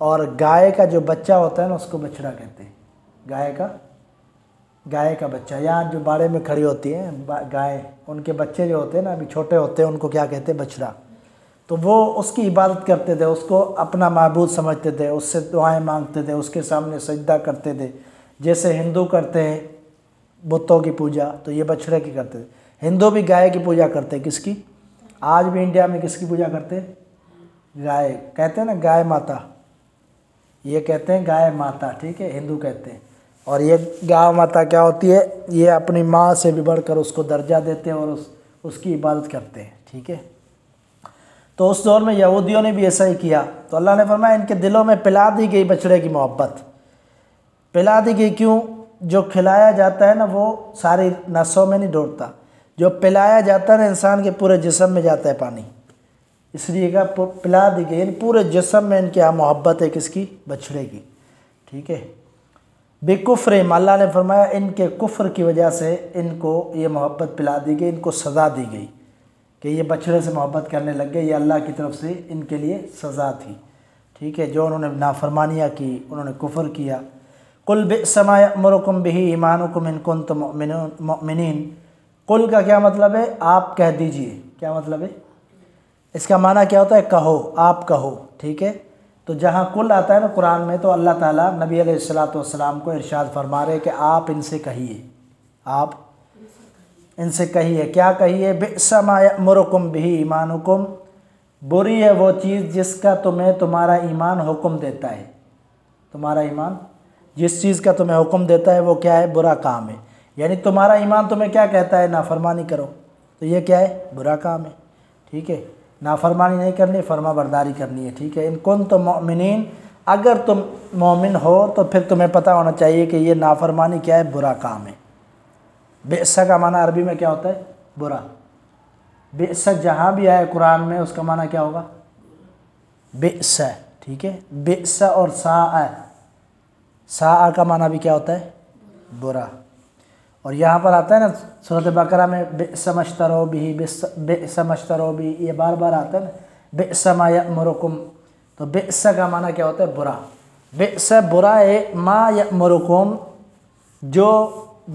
اور گائے کا جو بچہ ہوتا ہے نا اس کو بچھڑا کہتے ہیں۔ گائے کا بچہ، یہاں جو باڑے میں کھڑی ہوتی ہیں گائے، ان کے بچے جو ہوتے ہیں نا ابھی چھوٹے ہوتے ہیں، ان کو کیا کہتے ہیں؟ بچھڑا۔ تو وہ اس کی عبادت کرتے تھے، اس کو اپنا معبود سمجھتے تھے، اس سے دعائیں مانگتے تھے، اس کے سامنے سجدہ کرتے تھے، جیسے ہندو کرتے ہیں بتوں کی پوجا، تو یہ بچھڑے کی کرتے تھے۔ ہندو بھی گائے کی پوجا کرتے ہیں، کس کی؟ آج بھی انڈیا میں کس کی پوجا کرتے ہیں؟ گائے، کہتے ہیں نا گائے ماتا، یہ کہتے ہیں گائے ماتا، ٹھیک ہے، ہندو کہتے ہیں۔ اور یہ گائے ماتا کیا ہوتی ہے؟ یہ اپنی ماں سے بھی بڑھ کر اس کو درجہ دیتے ہیں اور اس کی عبادت کرتے ہیں، ٹھیک ہے۔ تو اس دور میں یہودیوں نے بھی ایسا ہی کیا، تو اللہ نے فرمایا ان کے دلوں میں پلا دی گئی بچڑے کی محبت۔ پلا دی گئی کیوں؟ جو کھلایا جاتا ہے نا وہ ساری نسوں میں نہیں دوڑتا، جو پلایا جاتا ہے نا انسان کے پورے جسم میں جاتا ہے پانی، اس لیے کہ پلا دی گئی، یعنی پورے جسم میں ان کی محبت ہے، کس کی؟ بچھڑے کی، ٹھیک ہے۔ بکفرہم، اللہ نے فرمایا ان کے کفر کی وجہ سے ان کو یہ محبت پلا دی گئی، ان کو سزا دی گئی کہ یہ بچڑے سے محبت کرنے لگ گئے، یہ اللہ کی طرف سے ان کے لیے سزا تھی، ٹھیک ہے، جو انہوں نے نافرمانیاں کی، انہوں نے کفر کیا۔ قل بئس ما یأمرکم بہ ایمانکم ان کنتم مؤمنین، قل کا کیا مطلب ہے؟ آپ کہہ دیجئے، کیا مطلب ہے؟ اس کا معنی کیا ہوتا ہے؟ کہو، آپ کہو، ٹھیک ہے۔ تو جہاں قل آتا ہے نا قرآن میں، تو اللہ تعالیٰ نبی علیہ السلام کو ارشاد فرما رہے کہ آپ ان سے کہیے، آپ ان سے کہیے، کیا کہیے؟ بئس ما یأمرکم بہ ایمانکم، بری ہے وہ چیز جس کا تمہیں تمہارا ایمان حکم دیتا ہے، تمہارا ایمان جس چیز کا تمہیں حکم دیتا ہے وہ کیا ہے؟ برا کام ہے۔ یعنی تمہارا ایمان تمہیں کیا کہتا ہے؟ نافرمانی کرو، تو یہ کیا ہے؟ برا کام ہے، ٹھیک ہے۔ نافرمانی نہیں کرنی، فرما برداری کرنی ہے، ٹھیک ہے۔ ان کنتم مؤمنین، اگر تم مومن ہو تو پھر تمہیں پتہ ہونا چاہیے کہ یہ نافرمانی کیا ہے؟ برا کام ہے۔ بئس کا معنی عربی میں کیا ہوتا ہے؟ برا۔ بئس جہاں بھی آئے قرآن میں اس کا معنی کیا ہوگا؟ بئس، ٹھیک ہے۔ بئس اور ساء کا معنی بھی کیا ہوتا ہے؟ برا۔ اور یہاں پر آتا ہے نا سورۃ بقرہ میں بئس ما اشتروا بہ، بئس ما اشتروا بہ، یہ بار بار آتا ہے نا، بئس ما یأمرکم، تو بئس کا معنی کیا ہوتا ہے؟ برا۔ بئس برا ہے، ما یأمرکم جو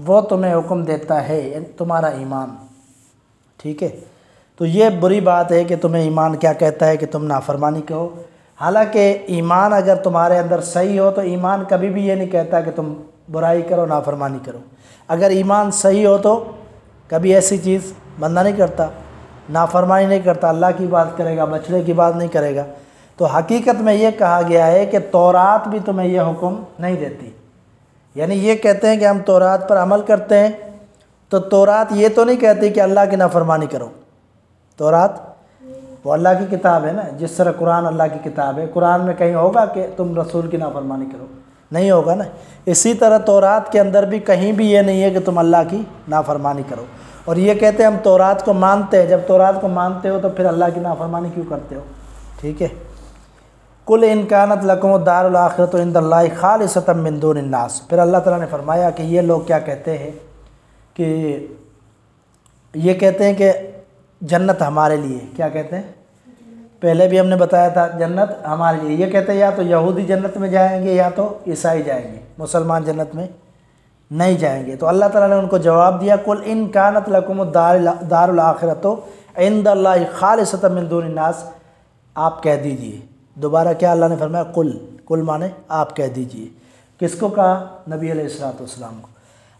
وہ تمہیں حکم دیتا ہے، یعنی تمہارا ایمان، ٹھیک ہے۔ تو یہ بری بات ہے کہ تمہیں ایمان کیا کہتا ہے کہ تم نافرمانی کہو، حالانکہ ایمان اگر تمہارے اندر صحیح ہو تو ایمان کبھی بھی یہ نہیں کہتا کہ تم برائی کرو، نافرمانی کرو۔ اگر ایمان صحیح ہو تو کبھی ایسی چیز بندہ نہیں کرتا، نافرمانی نہیں کرتا، اللہ کی بات کرے گا، بچڑے کی بات نہیں کرے گا۔ تو حقیقت میں یہ کہا گیا ہے کہ تورات بھی تمہیں یہ حکم نہیں دیتی، یعنی یہ کہتے ہیں کہ ہم تورات پر عمل کرتے ہیں، تو تورات یہ تو نہیں کہتی کہ اللہ کی نافرمانی کرو۔ تورات وہ اللہ کی کتاب ہے نا، جس طرح قرآن اللہ کی کتاب ہے، قرآن میں کہیں ہوگا کہ تم رسول کی نافرمانی کرو؟ نہیں ہوگا نا۔ اسی طرح تورات کے اندر بھی کہیں بھی یہ نہیں ہے کہ تم اللہ کی نافرمانی کرو۔ اور یہ کہتے ہیں ہم تورات کو مانتے ہیں، جب تورات کو مانتے ہو تو پھر اللہ کی نافرمانی کیوں کرتے ہو؟ ٹھیک ہے۔ قل ان کانت لکم الدار الاخرۃ عند اللہ خالصۃ من دون الناس، پھر اللہ تعالیٰ نے فرمایا کہ یہ لوگ کیا کہتے ہیں کہ یہ کہتے ہیں کہ جنت ہمارے لیے، کیا کہتے ہیں؟ پہلے بھی ہم نے بتایا تھا جنت ہمارے لیے، یہ کہتے ہیں یا تو یہودی جنت میں جائیں گے یا تو عیسائی جائیں گے، مسلمان جنت میں نہیں جائیں گے۔ تو اللہ تعالیٰ نے ان کو جواب دیا، قل ان کانت لکم الدار الاخرۃ عند اللہ خالصۃ من دون الناس، آپ کہہ دیجئے۔ دوبارہ کیا اللہ نے فرمایا؟ قل مانے آپ کہہ دیجئے۔ کس کو کہا؟ نبی علیہ السلام کو۔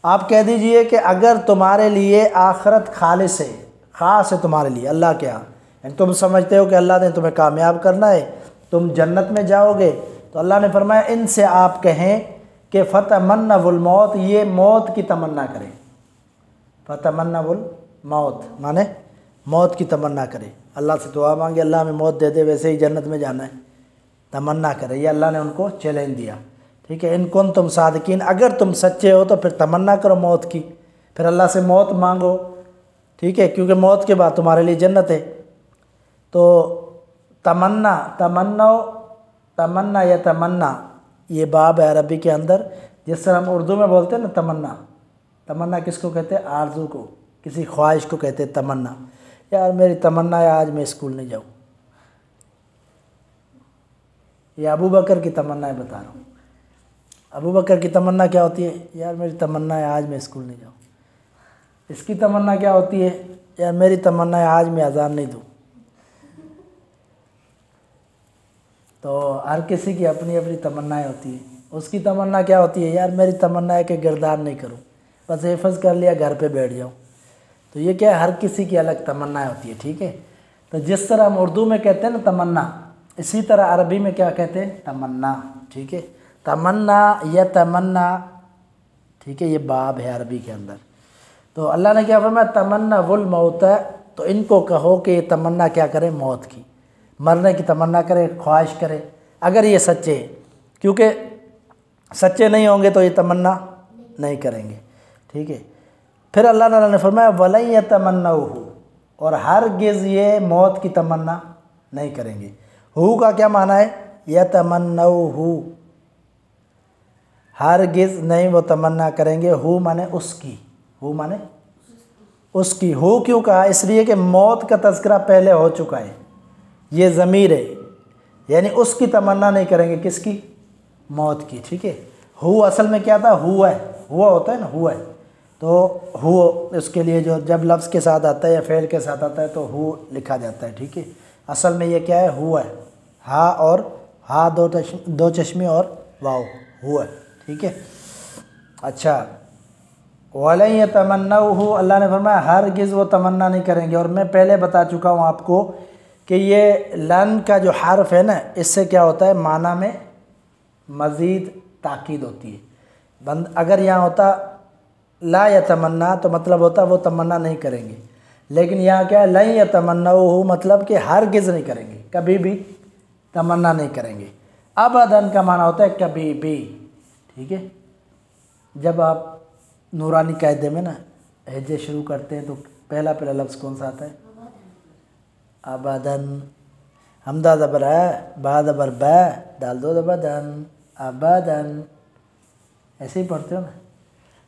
آپ کہہ دیجئے کہ اگر تمہارے لیے آخرت خالص ہے، خاص ہے تمہارے لیے اللہ کے ہاں، یعنی تم سمجھتے ہو کہ اللہ نے تمہیں کامیاب کرنا ہے، تم جنت میں جاؤ گے، تو اللہ نے فرمایا ان سے آپ کہیں کہ فتمنوا الموت، یہ موت کی تمنا کریں۔ فتمنوا الموت مانے موت کی تمنا کرے، اللہ سے دعا مانگے اللہ ہمیں موت دے دے، ویسے ہی جنت میں جانا ہے، تمنا کرے، یہ اللہ نے ان کو چیلنج دیا، ٹھیک ہے۔ ان کنتم صادقین، اگر تم سچے ہو تو پھر تمنا کرو موت کی، پھر اللہ سے موت مانگو، ٹھیک ہے، کیونکہ موت کے بعد تمہارے لیے جنت ہے۔ تو تمنا یا تمنا یہ باب ہے عربی کے اندر، جس طرح ہم اردو میں بولتے ہیں نا تمنا کس کو کہتے ہیں؟ آرزو کو، کسی خواہش کو کہتے ہیں تمنا۔ یار میری تمنا ہے آج میں اسکول نہیں جاؤں، یہ ابو بکر کی تمنا بتا رہا ہوں۔ ابو بکر کی تمنا کیا ہوتی ہے؟ یار میری تمنا ہے آج میں اسکول نہیں جاؤں۔ اس کی تمنا کیا ہوتی ہے؟ یار میری تمنا ہے آج میں اذان نہیں دوں۔ تو ہر کسی کی اپنی اپنی تمنائیں ہوتی ہیں۔ اس کی تمنا کیا ہوتی ہے؟ یار میری تمنا ہے کہ گردان نہیں کروں، بس حفظ کر لیا گھر پہ بیٹھ جاؤں۔ تو یہ کیا ہے؟ ہر کسی کی الگ تمنائیں ہوتی ہے، ٹھیک ہے۔ تو جس طرح ہم اردو میں کہتے ہیں نا تمنا، اسی طرح عربی میں کیا کہتے ہیں؟ تمنا، ٹھیک ہے۔ تمنا یا تمنا، ٹھیک ہے، یہ باب ہے عربی کے اندر۔ تو اللہ نے کیا فرمایا؟ تمنا الموت، تو ان کو کہو کہ یہ تمنا کیا کرے؟ موت کی، مرنے کی تمنا کرے، خواہش کرے، اگر یہ سچے ہیں، کیونکہ سچے نہیں ہوں گے تو یہ تمنا نہیں کریں گے، ٹھیک ہے۔ پھر اللہ تعالیٰ نے فرمایا وَلَن يَتَمَنَّوْهُ، اور ہرگز یہ موت کی تمنا نہیں کریں گے۔ ہو کا کیا معنی ہے؟ یتمنوہ، ہرگز نہیں وہ تمنا کریں گے۔ ہو مانے اس کی، ہو مانے اس کی۔ ہو کیوں کہا؟ اس لیے کہ موت کا تذکرہ پہلے ہو چکا ہے، یہ ضمیر ہے، یعنی اس کی تمنا نہیں کریں گے۔ کس کی؟ موت کی، ٹھیک ہے۔ ہو اصل میں کیا تھا؟ ہوا ہے، ہوا ہوتا ہے نا، ہوا ہے۔ تو ہو اس کے لیے جو جب لفظ کے ساتھ آتا ہے یا فعل کے ساتھ آتا ہے تو ہو لکھا جاتا ہے، ٹھیک ہے۔ اصل میں یہ کیا ہے؟ ہوا ہے، ہا اور ہا دو چشمے اور واو، ہوا ہے، ٹھیک ہے۔ اچھا، وَلَن يَتَمَنَّوْهُ، اللہ نے فرمایا ہرگز وہ تمنا نہیں کریں گے۔ اور میں پہلے بتا چکا ہوں آپ کو کہ یہ لن کا جو حرف ہے نا، اس سے کیا ہوتا ہے؟ معنی میں مزید تاکید ہوتی ہے۔ اگر یہاں ہوتا لا یتمنا تو مطلب ہوتا وہ تمنا نہیں کریں گے، لیکن یہاں کیا ہے؟ لن یتمنوہ، مطلب کہ ہرگز نہیں کریں گے، کبھی بھی تمنا نہیں کریں گے۔ ابداً کا معنی ہوتا ہے کبھی بھی، ٹھیک ہے۔ جب آپ نورانی قاعدے میں نا ہجے شروع کرتے ہیں تو پہلا لفظ کون سا آتا ہے؟ ابداً، حمزہ زبر ہے، با زبر با، دال دو ابداً، ابداً، ایسے ہی پڑھتے ہو نا۔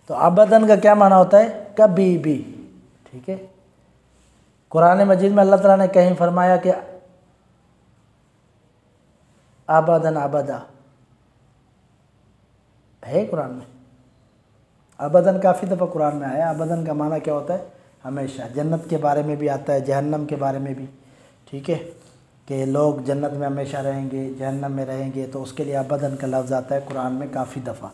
تو ابداً کا کیا معنی ہوتا ہے؟ کبھی بھی، ٹھیک ہے۔ قرآن مجید میں اللہ تعالیٰ نے کہیں فرمایا کہ ابداً ابدا ہے قرآن میں؟ ابداً کافی دفعہ قرآن میں آیا۔ ابداً کا معنی کیا ہوتا ہے؟ ہمیشہ۔ جنت کے بارے میں بھی آتا ہے، جہنم کے بارے میں بھی، ٹھیک ہے، کہ لوگ جنت میں ہمیشہ رہیں گے، جہنم میں رہیں گے، تو اس کے لیے ابداً کا لفظ آتا ہے قرآن میں کافی دفعہ۔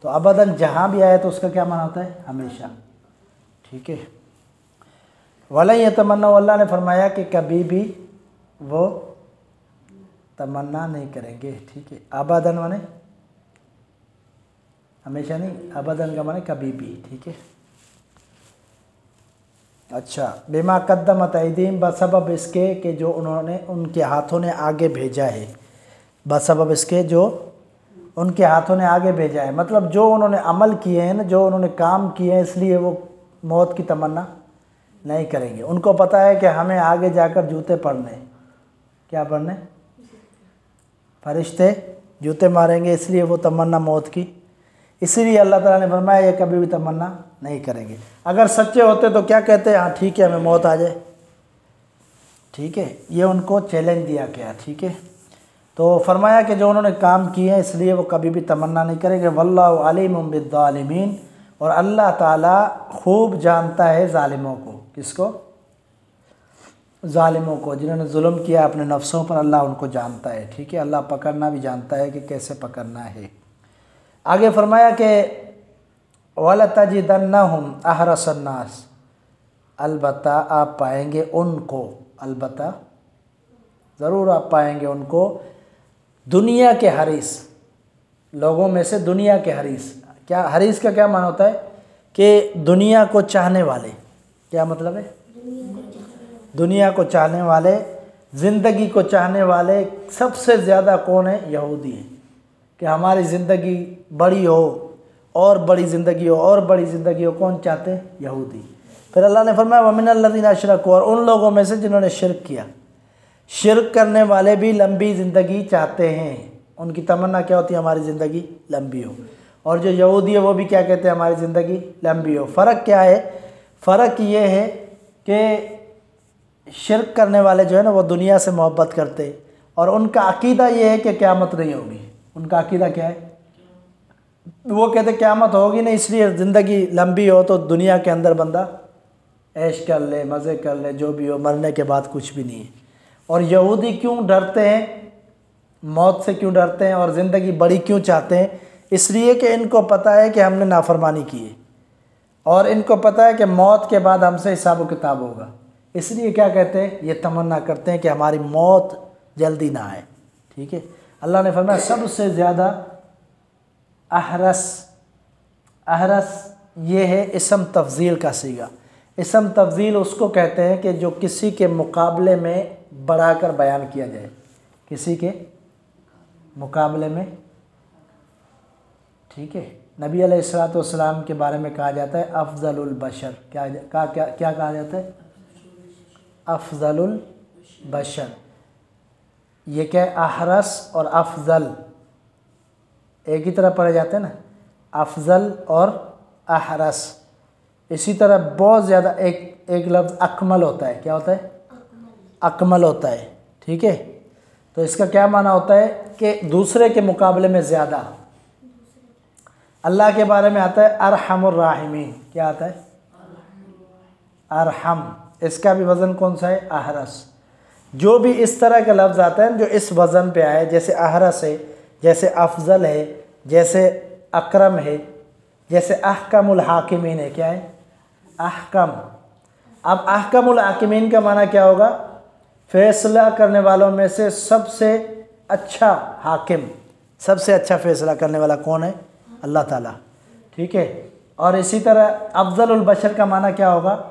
تو ابداً جہاں بھی آئے تو اس کا کیا معنی ہوتا ہے؟ ہمیشہ، ٹھیک ہے۔ وَلَن يَتَمَنَّوْا، اللہ نے فرمایا کہ کبھی بھی وہ تمنا نہیں کریں گے، ٹھیک ہے۔ ابداً مانے ہمیشہ نہیں، ابداً کا مانے کبھی بھی، ٹھیک ہے۔ اچھا، بما قدمت ایدیہم، بسبب اس کے کہ جو انہوں نے ان کے ہاتھوں نے آگے بھیجا ہے، بسبب اس کے جو ان کے ہاتھوں نے آگے بھیجا ہے، مطلب جو انہوں نے عمل کیے ہیں نا، جو انہوں نے کام کیے ہیں، اس لیے وہ موت کی تمنا نہیں کریں گے۔ ان کو پتہ ہے کہ ہمیں آگے جا کر جوتے پڑنے، کیا پڑھنے؟ فرشتے جوتے ماریں گے، اس لیے وہ تمنا موت کی، اسی لیے اللہ تعالیٰ نے فرمایا یہ کبھی بھی تمنا نہیں کریں گے۔ اگر سچے ہوتے تو کیا کہتے؟ ہاں ٹھیک ہے، ہمیں موت آ جائے، ٹھیک ہے۔ یہ ان کو چیلنج دیا گیا، ٹھیک ہے۔ تو فرمایا کہ جو انہوں نے کام کیے ہیں اس لیے وہ کبھی بھی تمنا نہیں کریں گے۔ واللہ علیم بالظالمین، اور اللہ تعالیٰ خوب جانتا ہے ظالموں کو۔ کس کو؟ ظالموں کو، جنہوں نے ظلم کیا اپنے نفسوں پر، اللہ ان کو جانتا ہے، ٹھیک ہے۔ اللہ پکڑنا بھی جانتا ہے کہ کیسے پکڑنا ہے۔ آگے فرمایا کہ وَلَتَجِدَنَّهُمْ أَحْرَصَ النَّاسِ، البتہ آپ پائیں گے ان کو، البتہ ضرور آپ پائیں گے ان کو، دنیا کے حریص لوگوں میں سے، دنیا کے حریص۔ کیا حریص کا کیا معنی ہوتا ہے؟ کہ دنیا کو چاہنے والے، کیا مطلب ہے؟ دنیا کو چاہنے والے، زندگی کو چاہنے والے سب سے زیادہ کون ہے؟ یہودی ہیں، کہ ہماری زندگی بڑی ہو اور بڑی زندگی ہو اور بڑی زندگی ہو، کون چاہتے ہیں؟ یہودی۔ پھر اللہ نے فرمایا وَمِنَ الَّذِينَ أَشْرَكُوا، اور ان لوگوں میں سے جنہوں نے شرک کیا، شرک کرنے والے بھی لمبی زندگی چاہتے ہیں، ان کی تمنا کیا ہوتی ہے؟ ہماری زندگی لمبی ہو۔ اور جو یہودی ہے وہ بھی کیا کہتے ہیں؟ ہماری زندگی لمبی ہو۔ فرق کیا ہے؟ فرق یہ ہے کہ شرک کرنے والے جو ہے نا وہ دنیا سے محبت کرتے، اور ان کا عقیدہ یہ ہے کہ قیامت نہیں ہوگی۔ ان کا عقیدہ کیا ہے؟ وہ کہتے قیامت ہوگی نہیں، اس لیے زندگی لمبی ہو تو دنیا کے اندر بندہ عیش کر لے، مزے کر لے، جو بھی ہو، مرنے کے بعد کچھ بھی نہیں ہے۔ اور یہودی کیوں ڈرتے ہیں موت سے، کیوں ڈرتے ہیں اور زندگی بڑی کیوں چاہتے ہیں؟ اس لیے کہ ان کو پتہ ہے کہ ہم نے نافرمانی کی ہے، اور ان کو پتہ ہے کہ موت کے بعد ہم سے حساب و کتاب ہوگا، اس لیے کیا کہتے ہیں؟ یہ تمنا کرتے ہیں کہ ہماری موت جلدی نہ آئے، ٹھیک ہے۔ اللہ نے فرمایا سب سے زیادہ احرس یہ ہے اسم تفضیل کا صیغہ۔ اسم تفضیل اس کو کہتے ہیں کہ جو کسی کے مقابلے میں بڑھا کر بیان کیا جائے، کسی کے مقابلے میں، ٹھیک ہے۔ نبی علیہ الصلوۃ والسلام کے بارے میں کہا جاتا ہے افضل البشر، کیا کہا جاتا ہے؟ افضل البشر۔ یہ کیا ہے؟ احرس اور افضل ایک ہی طرح پڑھے جاتے ہیں نا، افضل اور احرس۔ اسی طرح بہت زیادہ ایک لفظ اکمل ہوتا ہے، کیا ہوتا ہے؟ اکمل ہوتا ہے، ٹھیک ہے۔ تو اس کا کیا معنی ہوتا ہے؟ کہ دوسرے کے مقابلے میں زیادہ۔ اللہ کے بارے میں آتا ہے ارحم الراحمین، کیا آتا ہے؟ ارحم۔ اس کا بھی وزن کون سا ہے؟ احرس۔ جو بھی اس طرح کا لفظ آتا ہے جو اس وزن پہ آئے، جیسے احرس ہے، جیسے افضل ہے، جیسے اکرم ہے، جیسے احکم الحاکمین ہے، کیا ہے؟ احکم۔ اب احکم الحاکمین کا معنی کیا ہوگا؟ فیصلہ کرنے والوں میں سے سب سے اچھا حاکم، سب سے اچھا فیصلہ کرنے والا کون ہے؟ اللہ تعالیٰ، ٹھیک ہے۔ اور اسی طرح افضل البشر کا معنی کیا ہوگا؟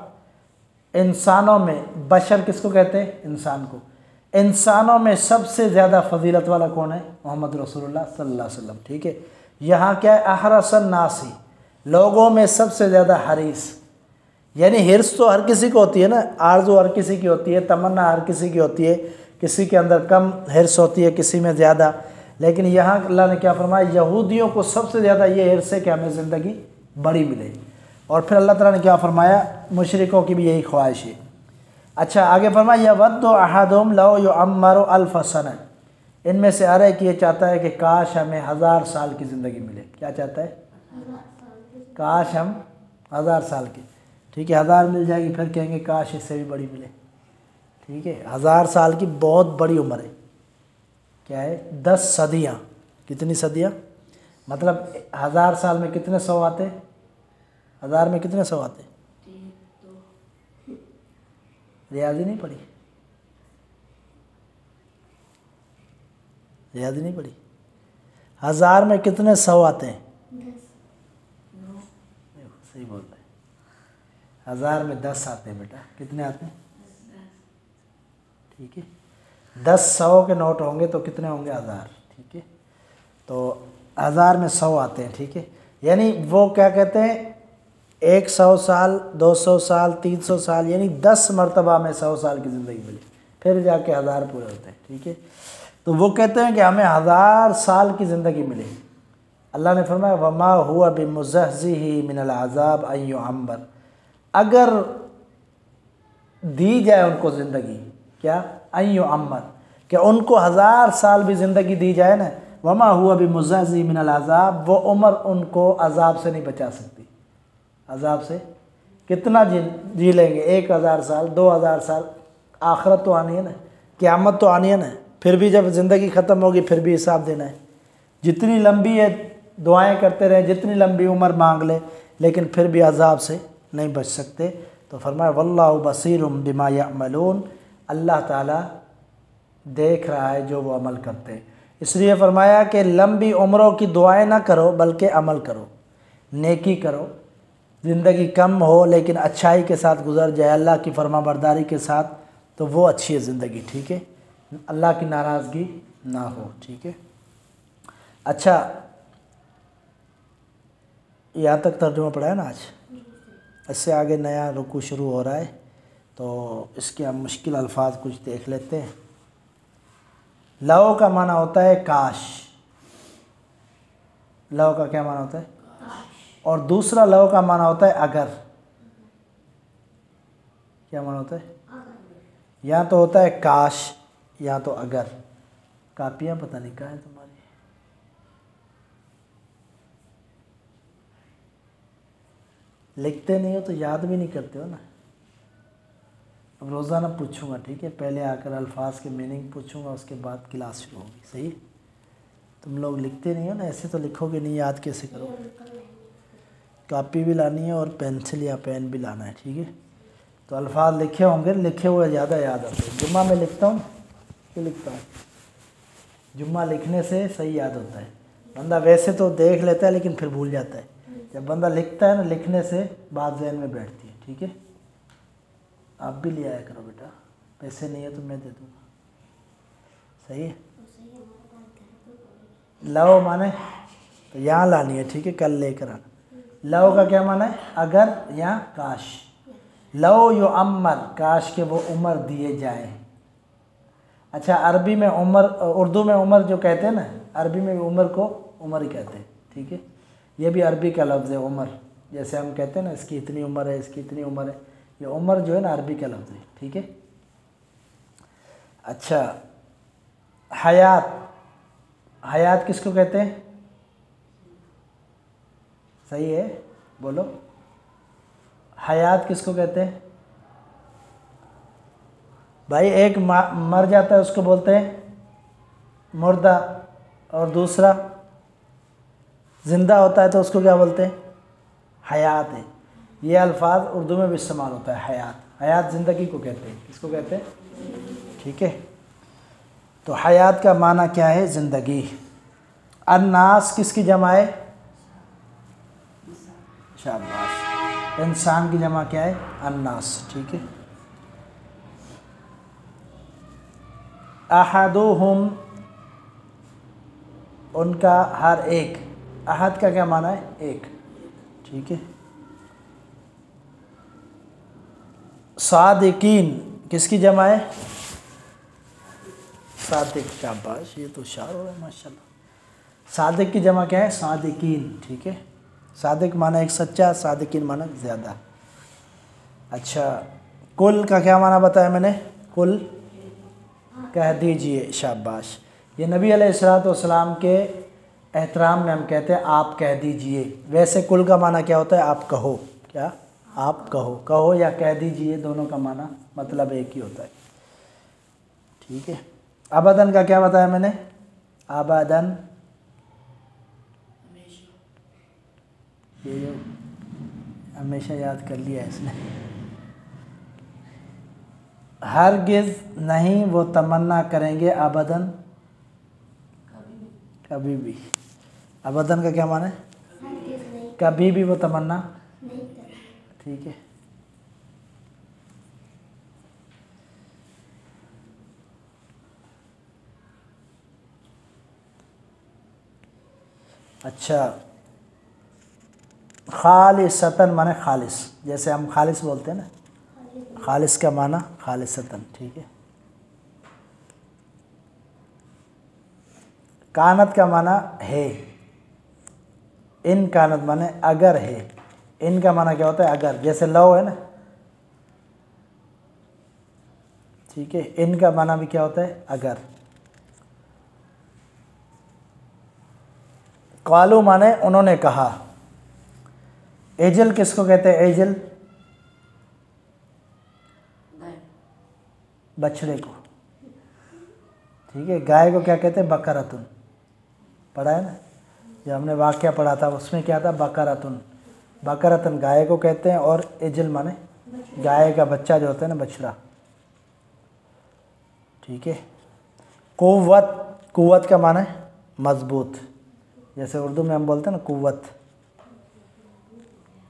انسانوں میں، بشر کس کو کہتے ہیں؟ انسان کو۔ انسانوں میں سب سے زیادہ فضیلت والا کون ہے؟ محمد رسول اللہ صلی اللہ علیہ وسلم، ٹھیک ہے۔ یہاں کیا ہے؟ احرس الناس، لوگوں میں سب سے زیادہ حریص، یعنی حرص تو ہر کسی کو ہوتی ہے نا، آرزو ہر کسی کی ہوتی ہے، تمنا ہر کسی کی ہوتی ہے، کسی کے اندر کم حرص ہوتی ہے، کسی میں زیادہ، لیکن یہاں اللہ نے کیا فرمایا؟ یہودیوں کو سب سے زیادہ یہ حرص ہے کہ ہمیں زندگی بڑی ملے، اور پھر اللہ تعالیٰ نے کیا فرمایا؟ مشرکوں کی بھی یہی خواہش ہے۔ اچھا آگے فرمایا یود احدہم لو یعمر الف سنہ، ان میں سے ہر ایک یہ چاہتا ہے کہ کاش ہمیں 1000 سال کی زندگی ملے۔ کیا چاہتا ہے؟ کاش ہم 1000 سال کی، ٹھیک ہے۔ 1000 مل جائے گی پھر کہیں گے کاش اس سے بھی بڑی ملے، ٹھیک ہے۔ 1000 سال کی بہت بڑی عمر ہے، کیا ہے؟ 10 صدیاں۔ کتنی صدیاں؟ مطلب 1000 سال میں کتنے 100 آتے؟ 1000 میں کتنے 100 آتے؟ ریاضی نہیں پڑھی؟ ریاضی نہیں پڑھی؟ 1000 میں کتنے 100 آتے ہیں؟ صحیح بول رہے ہیں، 1000 میں 10 آتے ہیں بیٹا۔ کتنے آتے ہیں؟ ٹھیک ہے، 10 100 کے نوٹ ہوں گے تو کتنے ہوں گے؟ 1000، ٹھیک ہے۔ تو 1000 میں 100 آتے ہیں، ٹھیک ہے۔ یعنی وہ کیا کہتے ہیں؟ 100 سال، 200 سال، 300 سال، یعنی 10 مرتبہ میں 100 سال کی زندگی ملی، پھر جا کے 1000 پورے ہوتے ہیں، ٹھیک ہے۔ تو وہ کہتے ہیں کہ ہمیں 1000 سال کی زندگی ملے۔ اللہ نے فرمایا وما هو بمزحزحہ من العذاب ان یعمر، اگر دی جائے ان کو زندگی، کیا؟ ان یعمر، کہ ان کو 1000 سال بھی زندگی دی جائے نا، وما هو بمزحزحہ من العذاب، وہ عمر ان کو عذاب سے نہیں بچا سکتی۔ عذاب سے کتنا جی لیں گے؟ 1000 سال، 2000 سال، آخرت تو آنی ہے نا، قیامت تو آنی ہے نا، پھر بھی جب زندگی ختم ہوگی پھر بھی حساب دینا ہے۔ جتنی لمبی ہے دعائیں کرتے رہیں، جتنی لمبی عمر مانگ لیں، لیکن پھر بھی عذاب سے نہیں بچ سکتے۔ تو فرمایا واللہ بصیر بما یعملون، اللہ تعالیٰ دیکھ رہا ہے جو وہ عمل کرتے ہیں۔ اس لیے فرمایا کہ لمبی عمروں کی دعائیں نہ کرو بلکہ عمل کرو، نیکی کرو، زندگی کم ہو لیکن اچھائی کے ساتھ گزر جائے، اللہ کی فرما برداری کے ساتھ، تو وہ اچھی ہے زندگی، ٹھیک ہے، اللہ کی ناراضگی نہ ہو، ٹھیک ہے۔ اچھا یہاں تک ترجمہ پڑھا ہے نا آج، اس سے آگے نیا رکوع شروع ہو رہا ہے، تو اس کے ہم مشکل الفاظ کچھ دیکھ لیتے ہیں۔ لو کا معنی ہوتا ہے کاش، لو کا کیا معنی ہوتا ہے؟ اور دوسرا لو کا معنی ہوتا ہے اگر، کیا معنی ہوتا ہے؟ یا تو ہوتا ہے کاش یا تو اگر، کاپیاں پتہ نہیں کہاں ہے تمہاری. لکھتے نہیں ہو تو یاد بھی نہیں کرتے ہو نا. اب روزانہ پوچھوں گا ٹھیک ہے، پہلے آ کر الفاظ کے میننگ پوچھوں گا، اس کے بعد کلاس شروع ہوگی. صحیح ہے؟ تم لوگ لکھتے نہیں ہو نا، ایسے تو لکھو گے نہیں، یاد کیسے کرو. کاپی بھی لانی ہے اور پینسل یا پین بھی لانا ہے. ٹھیک ہے، تو الفاظ لکھے ہوں گے، لکھے ہوئے زیادہ یاد آتے ہیں. جمعہ میں لکھتا ہوں، کیوں لکھتا ہوں؟ جمعہ لکھنے سے صحیح یاد ہوتا ہے. بندہ ویسے تو دیکھ لیتا ہے لیکن پھر بھول جاتا ہے. جب بندہ لکھتا ہے نا، لکھنے سے بات ذہن میں بیٹھتی ہے. ٹھیک ہے، آپ بھی لے آیا کرو بیٹا، پیسے نہیں ہے تو میں دے دوں گا. صحیح ہے. لو مانے تو یہاں لانی ہے. ٹھیک ہے، کل لے کر آنا. لو کا کیا معنی ہے؟ اگر یا کاش. لو یعمر، کاش کہ وہ عمر دیے جائیں. اچھا، عربی میں عمر، اردو میں عمر جو کہتے ہیں نا، عربی میں عمر کو عمر ہی کہتے ہیں. ٹھیک ہے، یہ بھی عربی کا لفظ ہے عمر. جیسے ہم کہتے ہیں نا اس کی اتنی عمر ہے، اس کی اتنی عمر ہے، یہ عمر جو ہے نا عربی کا لفظ ہے. ٹھیک ہے. اچھا، حیات، حیات کس کو کہتے ہیں؟ صحیح ہے، بولو. حیات کس کو کہتے ہیں بھائی؟ ایک مر جاتا ہے اس کو بولتے ہیں مردہ، اور دوسرا زندہ ہوتا ہے تو اس کو کیا بولتے ہیں؟ حیات ہے. یہ الفاظ اردو میں بھی استعمال ہوتا ہے. حیات، حیات زندگی کو کہتے ہیں. کس کو کہتے ہیں؟ ٹھیک ہے، تو حیات کا معنی کیا ہے؟ زندگی. الناس کس کی جمع ہے؟ شاباش. انسان کی جمع کیا ہے؟ الناس. ٹھیک ہے. احدہم، ان کا ہر ایک. احد کا کیا معنی ہے؟ ایک. ٹھیک ہے. صادقین کس کی جمع ہے؟ صادق. شاباش، یہ تو شعر ہو رہا ہے ماشاء اللہ. صادق کی جمع کیا ہے؟ صادقین. ٹھیک ہے، صادق معنی ایک سچا، صادقین معنی زیادہ. اچھا، کل کا کیا معنی بتایا میں نے؟ کل کہہ دیجئے. شاباش. یہ نبی علیہ السلام کے احترام میں ہم کہتے ہیں آپ کہہ دیجئے. ویسے کل کا معنی کیا ہوتا ہے؟ آپ کہو. کیا؟ آپ کہو. کہو یا کہہ دیجئے، دونوں کا معنی مطلب ایک ہی ہوتا ہے. ٹھیک ہے. ابدن کا کیا بتایا میں نے؟ ابدن، یہ ہمیشہ یاد کر لیا ہے اس نے. ہرگز نہیں وہ تمنا کریں گے ابدن، کبھی بھی. ابدن کا کیا معنی ہے؟ کبھی بھی وہ تمنا. ٹھیک ہے. اچھا، خالصتاً معنی خالص. جیسے ہم خالص بولتے ہیں نا، خالص کا معنی خالصتاً. ٹھیک ہے. کانت کا معنی ہے. ان کانت معنی اگر ہے. ان کا معنی کیا ہوتا ہے؟ اگر. جیسے لو ہے نا. ٹھیک ہے، ان کا معنی بھی کیا ہوتا ہے؟ اگر. قالو معنی انہوں نے کہا. ایجل کس کو کہتے ہیں؟ ایجل بچڑے کو. ٹھیک ہے. گائے کو کیا کہتے ہیں؟ بقرتن. پڑھا ہے نا، جو ہم نے واقعہ پڑھا تھا اس میں کیا تھا؟ بقرتن. بقرتن گائے کو کہتے ہیں، اور ایجل معنی گائے کا بچہ جو ہوتا ہے نا، بچڑا. ٹھیک ہے. قوت، قوت کا معنی مضبوط. جیسے اردو میں ہم بولتے ہیں نا قوت.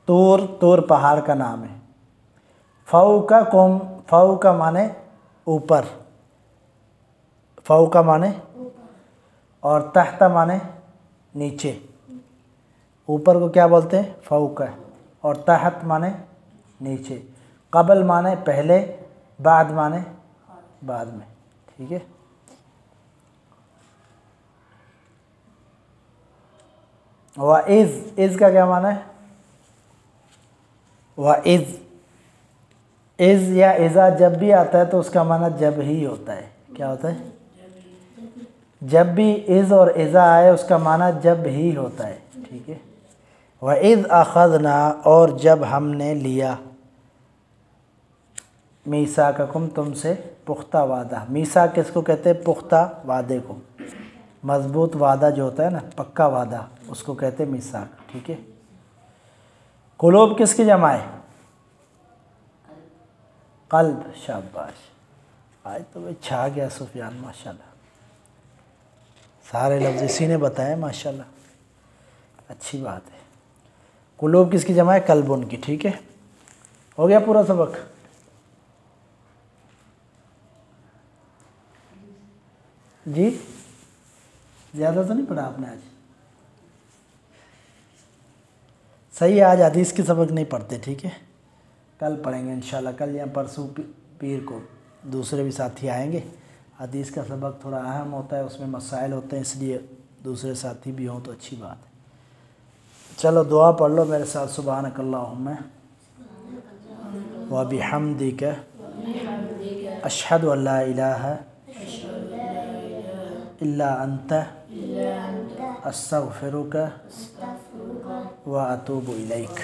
طور، طور پہاڑ کا نام ہے. فوقکم، فوق کا معنی اوپر. فوق کا معنی، اور تحت معنی نیچے. اوپر کو کیا بولتے ہیں؟ فوق. اور تحت معنی نیچے. قبل معنی پہلے، بعد معنی بعد میں. ٹھیک ہے. وَإِذْ، اِذْ کا کیا معنی ہے؟ وَإِذْ، اِذْ یا اذا جب بھی آتا ہے تو اس کا معنی جب ہی ہوتا ہے. کیا ہوتا ہے؟ جب بھی اذ اور اذا آئے اس کا معنی جب ہی ہوتا ہے، ٹھیک ہے۔ وَإِذْ أَخَذْنَا، اور جب ہم نے لیا، میثاقکم تم سے پختہ وعدہ۔ میثاق کس کو کہتے ہیں؟ پختہ وعدے کو، مضبوط وعدہ جو ہوتا ہے نا، پکا وعدہ، اس کو کہتے ہیں میثاق، ٹھیک ہے۔ قلوب کس کی جمع ہے؟ قلب، شاباش، آج تو بھائی چھا گیا سفیان، ماشاءاللہ، سارے لفظ اسی نے بتائے ماشاءاللہ، اچھی بات ہے۔ قلوب کس کی جمع ہے؟ قلب ان کی، ٹھیک ہے۔ ہو گیا پورا سبق؟ جی زیادہ تو نہیں پڑھا آپ نے آج؟ صحیح ہے، آج حدیث کی سبق نہیں پڑھتے، ٹھیک ہے، کل پڑھیں گے انشاءاللہ، کل یا پرسوں پیر کو دوسرے بھی ساتھی آئیں گے۔ حدیث کا سبق تھوڑا اہم ہوتا ہے، اس میں مسائل ہوتے ہیں، اس لیے دوسرے ساتھی بھی ہوں تو اچھی بات ہے۔ چلو دعا پڑھ لو میرے ساتھ، سبحانک اللہم و بحمدک اشہد ان لا الہ الا انت استغفرک و اتوب الیک۔